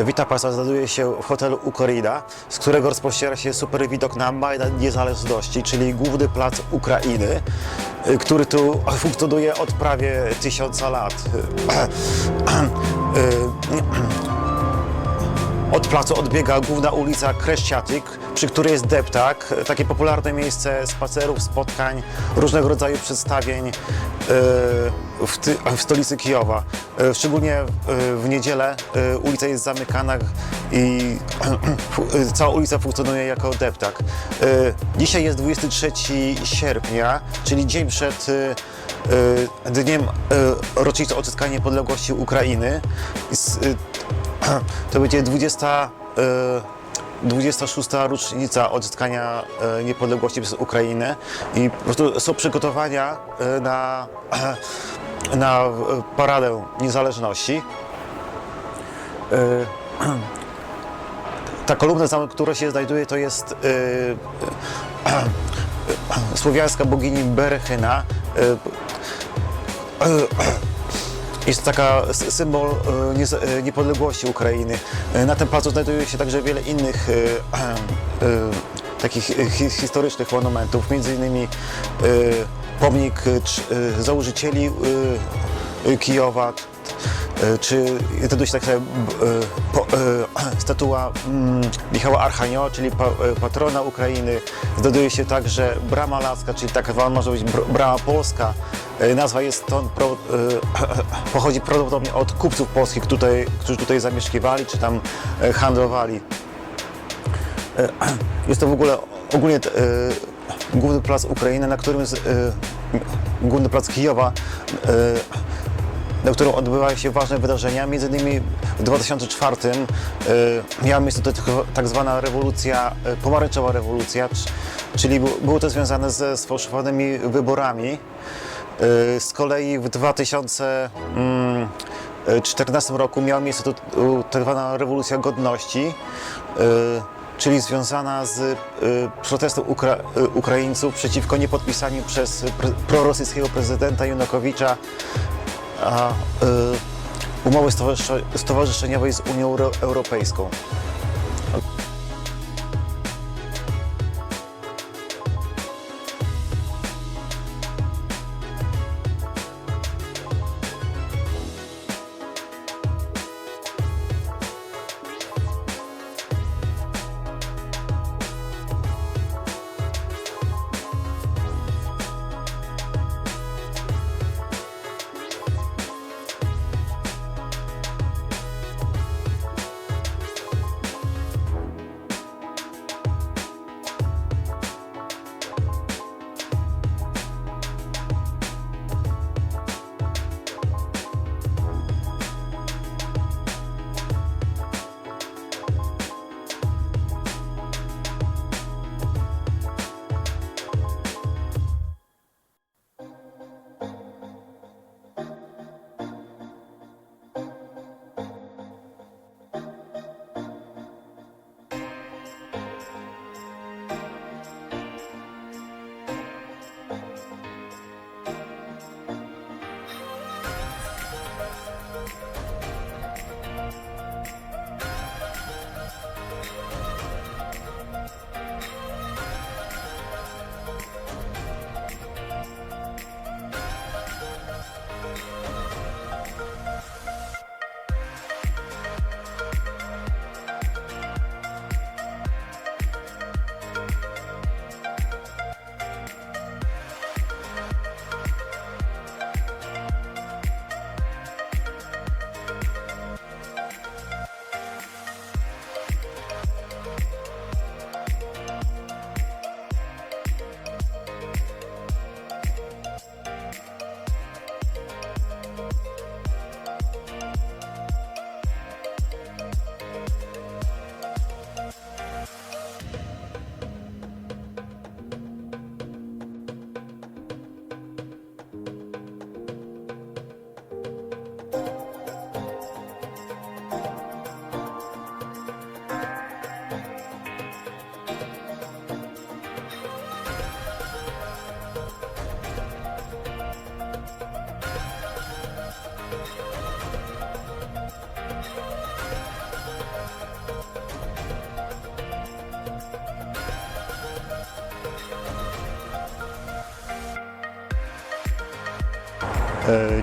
Witam Państwa, znajduję się w hotelu Ukorida, z którego rozpościera się super widok na Majdan Niezależności, czyli główny plac Ukrainy, który tu funkcjonuje od prawie 1000 lat. Od placu odbiega główna ulica Kreszciatyk, przy której jest deptak, takie popularne miejsce spacerów, spotkań, różnego rodzaju przedstawień w stolicy Kijowa. Szczególnie w niedzielę ulica jest zamykana i cała ulica funkcjonuje jako deptak. Dzisiaj jest 23 sierpnia, czyli dzień przed dniem rocznicy odzyskania niepodległości Ukrainy. To będzie 26. rocznica odzyskania niepodległości przez Ukrainę i po prostu są przygotowania na Paradę Niezależności. Ta kolumna, która się znajduje, to jest słowiańska bogini Berechyna. Jest taka symbol niepodległości Ukrainy. Na tym placu znajduje się także wiele innych takich historycznych monumentów, między innymi pomnik założycieli Kijowa, czy dość taka statua Michała Archanioła, czyli patrona Ukrainy. Znajduje się także Brama Laska, czyli taka może być Brama Polska. Nazwa jest stąd, pochodzi prawdopodobnie od kupców polskich, którzy tutaj zamieszkiwali, czy tam handlowali. Jest to w ogóle ogólnie główny plac Ukrainy, na którym jest główny plac Kijowa, na którym odbywały się ważne wydarzenia. Między innymi w 2004 miała miejsce tak zwana rewolucja, pomarańczowa rewolucja, czyli było to związane ze sfałszowanymi wyborami. Z kolei w 2014 roku miała miejsce tak zwana rewolucja godności, czyli związana z protestem Ukraińców przeciwko niepodpisaniu przez prorosyjskiego prezydenta Janukowycza umowy stowarzyszeniowej z Unią Europejską.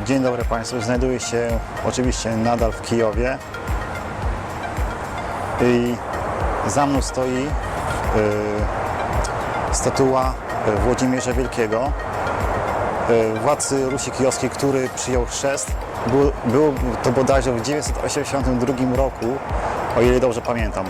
Dzień dobry Państwu, znajduję się oczywiście nadal w Kijowie i za mną stoi statua Włodzimierza Wielkiego, władcy Rusi Kijowskiej, który przyjął chrzest. Było to bodajże w 982 roku, o ile dobrze pamiętam.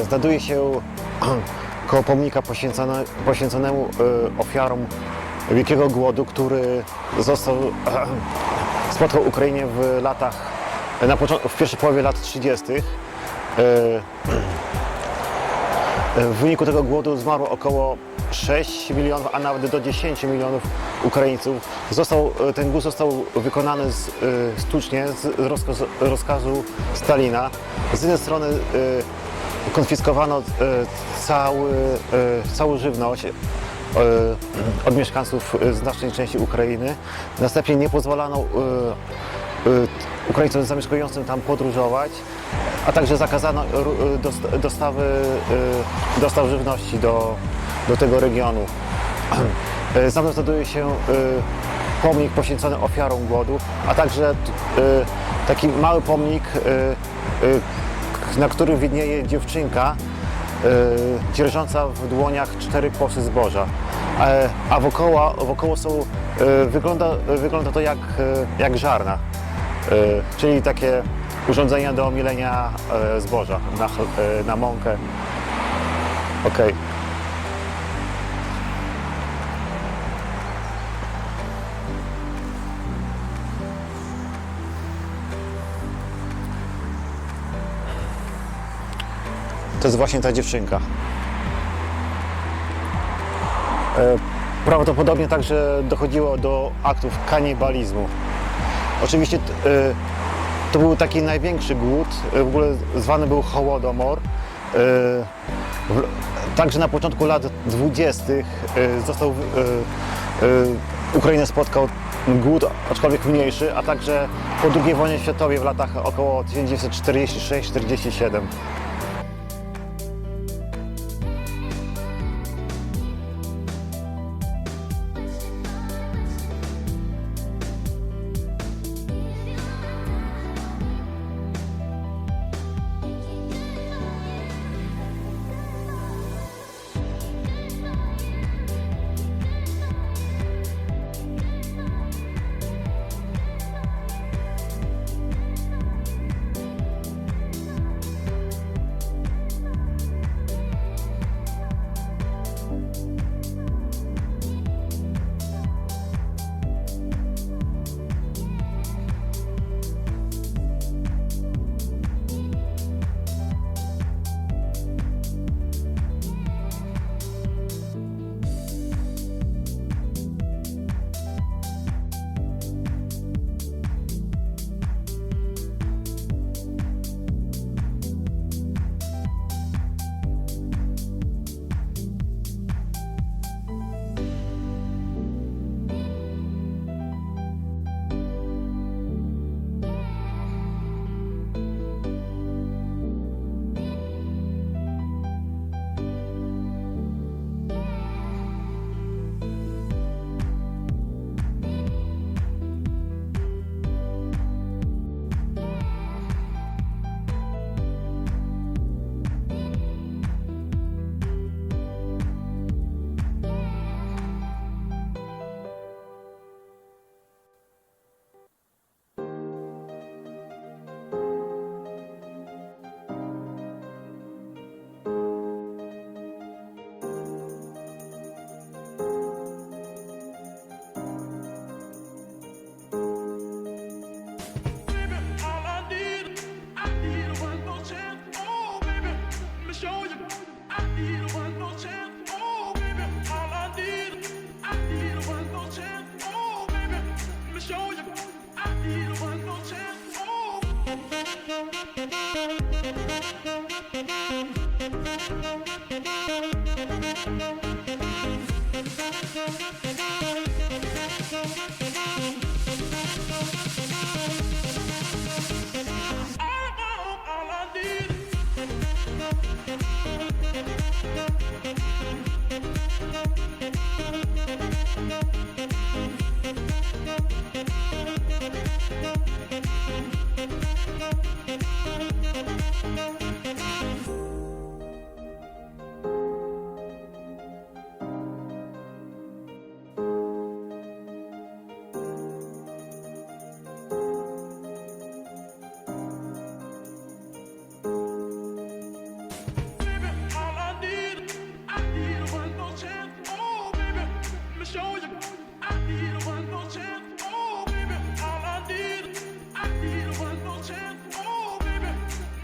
Znajduje się koło pomnika poświęconemu ofiarom Wielkiego Głodu, który spotkał Ukrainę w pierwszej połowie lat 30. W wyniku tego głodu zmarło około 6 milionów, a nawet do 10 milionów Ukraińców. Ten głód został wykonany sztucznie z rozkazu Stalina. Z jednej strony konfiskowano całą żywność od mieszkańców znacznej części Ukrainy. Następnie nie pozwalano Ukraińcom zamieszkującym tam podróżować, a także zakazano dostaw żywności do tego regionu. Za mną znajduje się pomnik poświęcony ofiarom głodu, a także taki mały pomnik, na którym widnieje dziewczynka, dzierżąca w dłoniach 4 kłosy zboża, a wokoło są, wygląda to jak żarna, czyli takie urządzenia do mielenia zboża na mąkę. Okay. To jest właśnie ta dziewczynka. Prawdopodobnie także dochodziło do aktów kanibalizmu. Oczywiście to był taki największy głód, w ogóle zwany był Hołodomor. Także na początku lat 20. Ukrainę spotkał głód, aczkolwiek mniejszy, a także po II wojnie światowej w latach około 1946-47.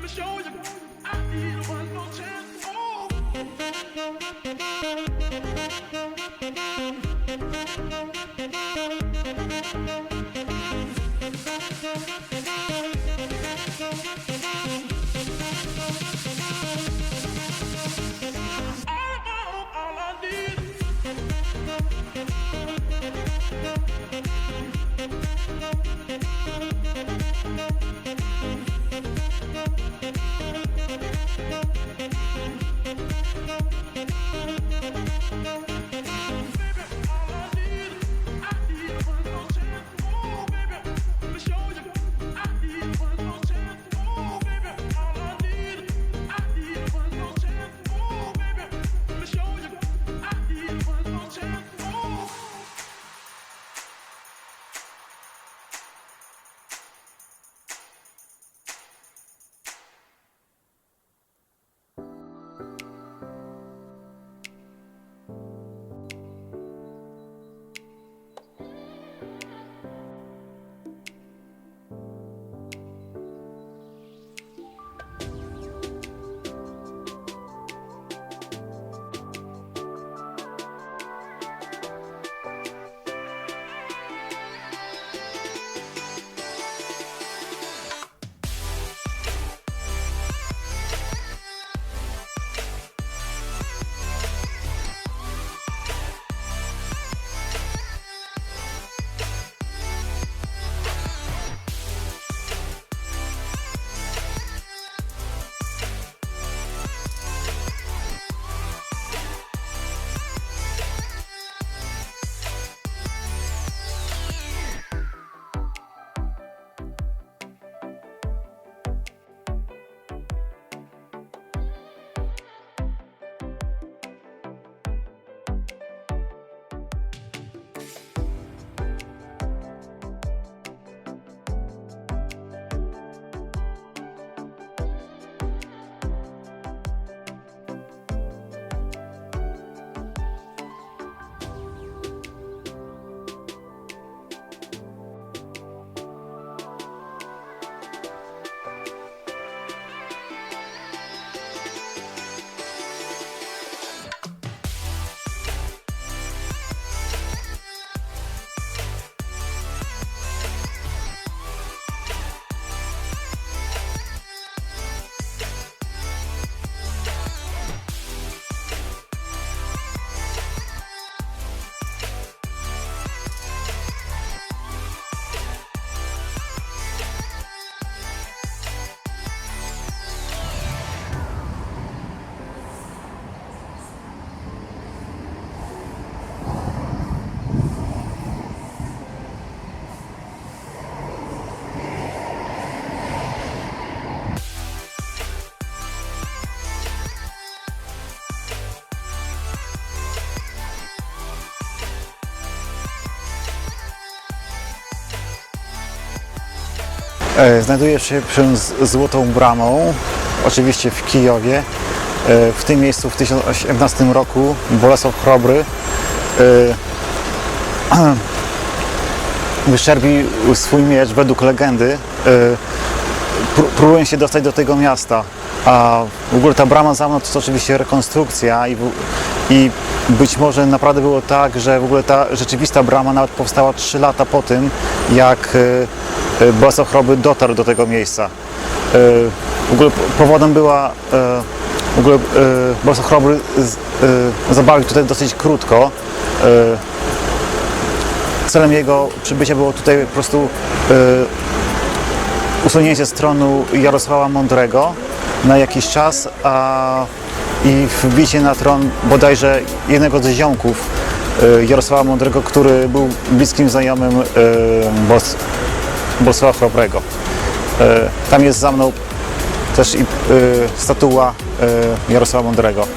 Show you. Znajduje się przed Złotą Bramą, oczywiście w Kijowie. W tym miejscu w 1018 roku Bolesław Chrobry wyszczerbił swój miecz według legendy, próbując się dostać do tego miasta. A w ogóle ta brama za mną to jest oczywiście rekonstrukcja i być może naprawdę było tak, że w ogóle ta rzeczywista brama nawet powstała 3 lata po tym, jak Bolesław Chrobry dotarł do tego miejsca. W ogóle powodem była, Bolesław Chrobry zabawił tutaj dosyć krótko. Celem jego przybycia było tutaj po prostu usunięcie z tronu Jarosława Mądrego na jakiś czas, i wbicie na tron bodajże jednego ze ziomków Jarosława Mądrego, który był bliskim znajomym Bolesława Chrobrego. Tam jest za mną też i statua Jarosława Mądrego.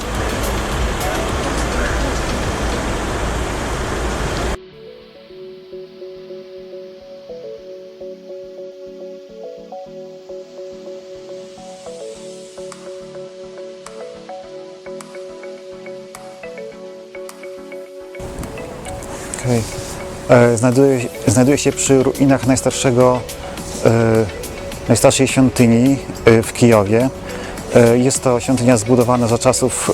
Okay. Znajduje się przy ruinach najstarszej świątyni w Kijowie. Jest to świątynia zbudowana za czasów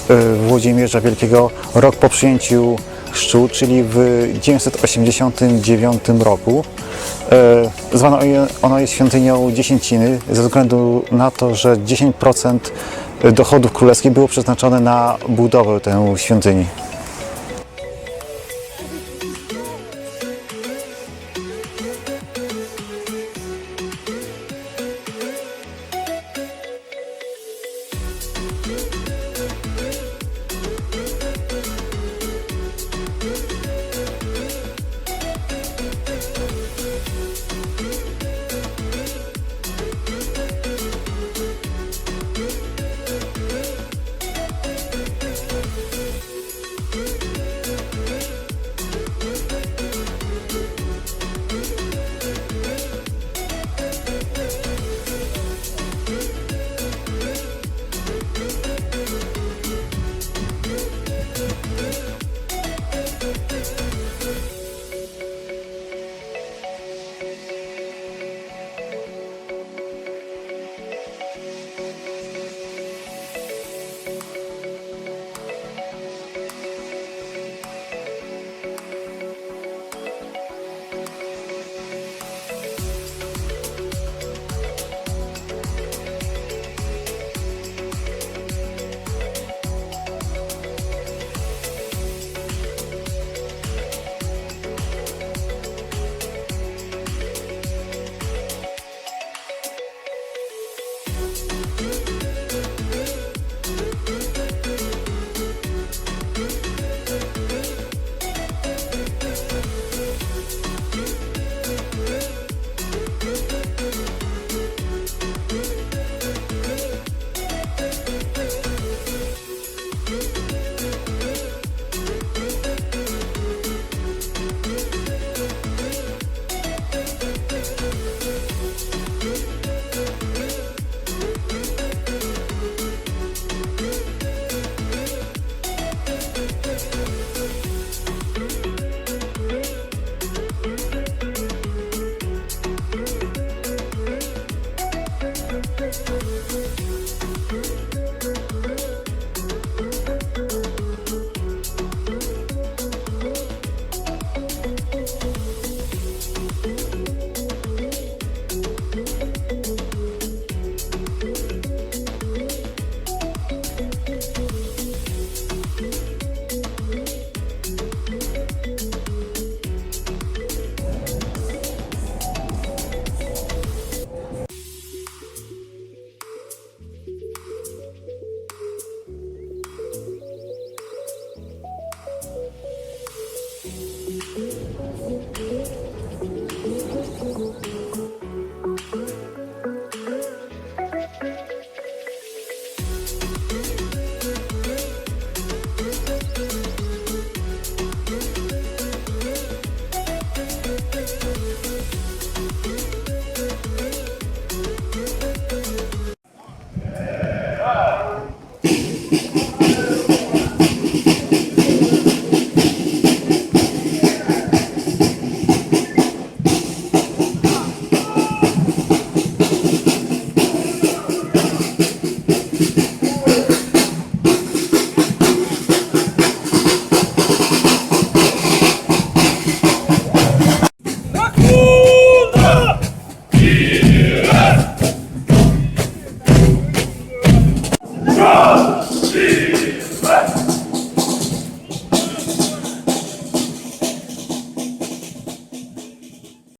Włodzimierza Wielkiego, rok po przyjęciu chrztu, czyli w 989 roku. Zwana ona jest świątynią dziesięciny ze względu na to, że 10% dochodów królewskich było przeznaczone na budowę tej świątyni.